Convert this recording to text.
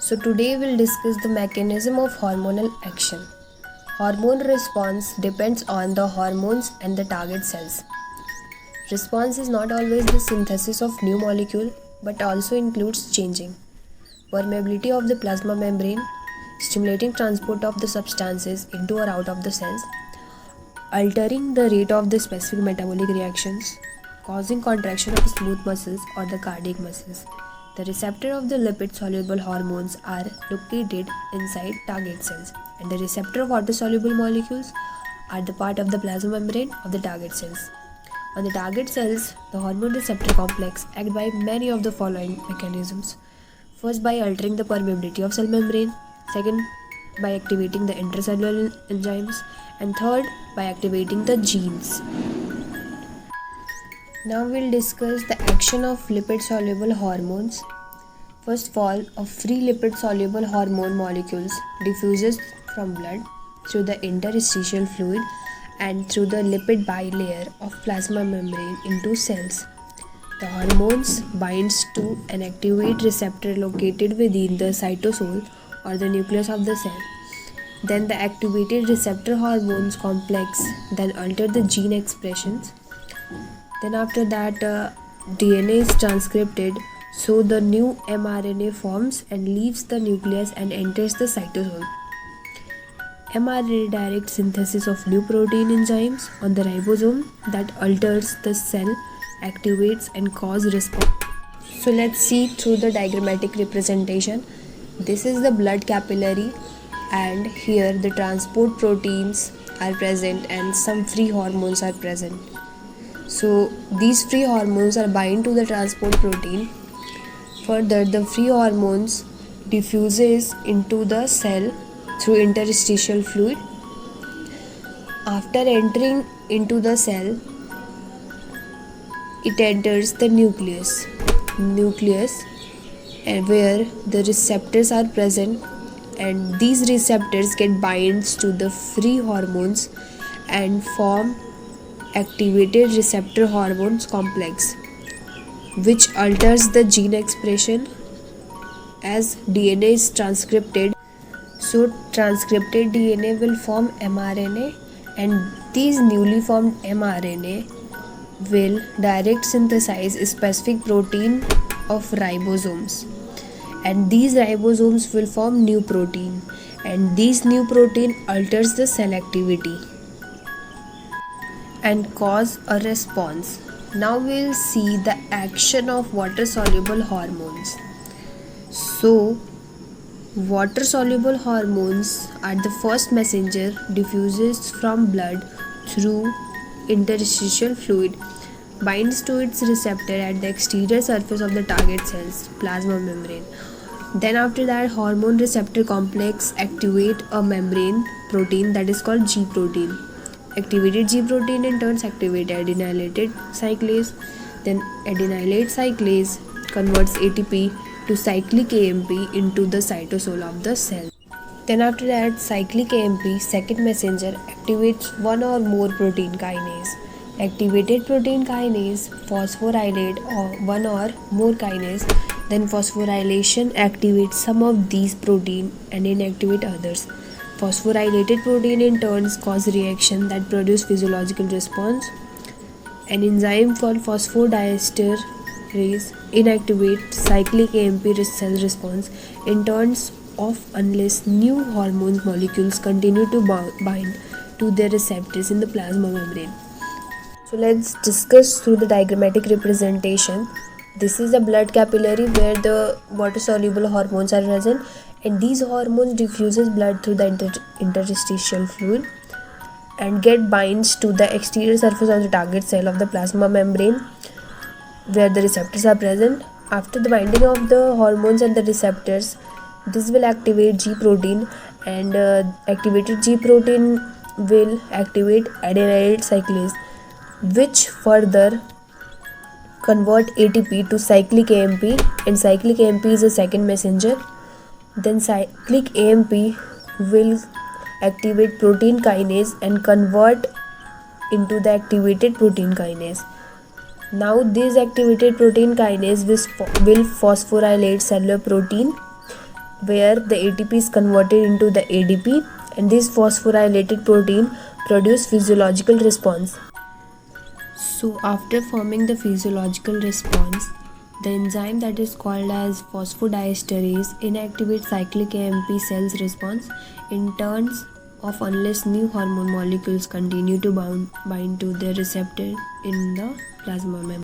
So today we'll discuss the mechanism of hormonal action. Hormone response depends on the hormones and the target cells. Response is not always the synthesis of new molecule but also includes changing permeability of the plasma membrane, stimulating transport of the substances into or out of the cells, altering the rate of the specific metabolic reactions, causing contraction of smooth muscles or the cardiac muscles. The receptor of the lipid soluble hormones are located inside target cells, and the receptor of water soluble molecules are the part of the plasma membrane of the target cells. On the target cells, the hormone receptor complex acts by many of the following mechanisms. First, by altering the permeability of cell membrane. Second, by activating the intracellular enzymes. And third, by activating the genes. Now we'll discuss the action of lipid soluble hormones. First of all, a free lipid soluble hormone molecules diffuses from blood through the interstitial fluid and through the lipid bilayer of plasma membrane into cells. The hormones binds to an activate receptor located within the cytosol or the nucleus of the cell. Then the activated receptor hormones complex then alter the gene expressions. Then after that DNA is transcripted, so the new mRNA forms and leaves the nucleus and enters the cytosol. mRNA directs synthesis of new protein enzymes on the ribosome that alters the cell, activates and cause response. So let's see through the diagrammatic representation. This is the blood capillary, and here the transport proteins are present and some free hormones are present. So these free hormones are bind to the transport protein. Further, the free hormones diffuses into the cell through interstitial fluid. After entering into the cell, it enters the nucleus where the receptors are present, and these receptors get binds to the free hormones and form activated receptor hormones complex, which alters the gene expression as DNA is transcripted. So transcripted DNA will form mRNA, and these newly formed mRNA will direct synthesize a specific protein of ribosomes, and these ribosomes will form new protein, and this new protein alters the cell activity and cause a response. Now we'll see the action of water soluble hormones. So water soluble hormones are the first messenger diffuses from blood through interstitial fluid, binds to its receptor at the exterior surface of the target cell's plasma membrane. Then after that, hormone receptor complex activate a membrane protein that is called G protein. Activated G protein in turn activate adenylated cyclase. Then adenylate cyclase converts ATP to cyclic AMP into the cytosol of the cell. Then after that, cyclic AMP, second messenger, activates one or more protein kinase. Activated protein kinase phosphorylate or one or more kinase. Then phosphorylation activates some of these protein and inactivate others. Phosphorylated protein in turns cause reaction that produce physiological response. An enzyme called phosphodiesterase inactivate cyclic AMP cell response in turns off unless new hormone molecules continue to bind to their receptors in the plasma membrane. So let's discuss through the diagrammatic representation. This is the blood capillary where the water soluble hormones are present, and these hormones diffuses blood through the interstitial fluid and get binds to the exterior surface of the target cell of the plasma membrane where the receptors are present. After the binding of the hormones and the receptors, this will activate G protein, and activated G protein will activate adenylate cyclase, which further convert ATP to cyclic AMP, and cyclic AMP is a second messenger. Then cyclic AMP will activate protein kinase and convert into the activated protein kinase. Now this activated protein kinase will phosphorylate cellular protein where the ATP is converted into the ADP, and this phosphorylated protein produce physiological response. So after forming the physiological response, the enzyme that is called as phosphodiesterase inactivates cyclic AMP cells response in turns off unless new hormone molecules continue to bind to the receptor in the plasma membrane.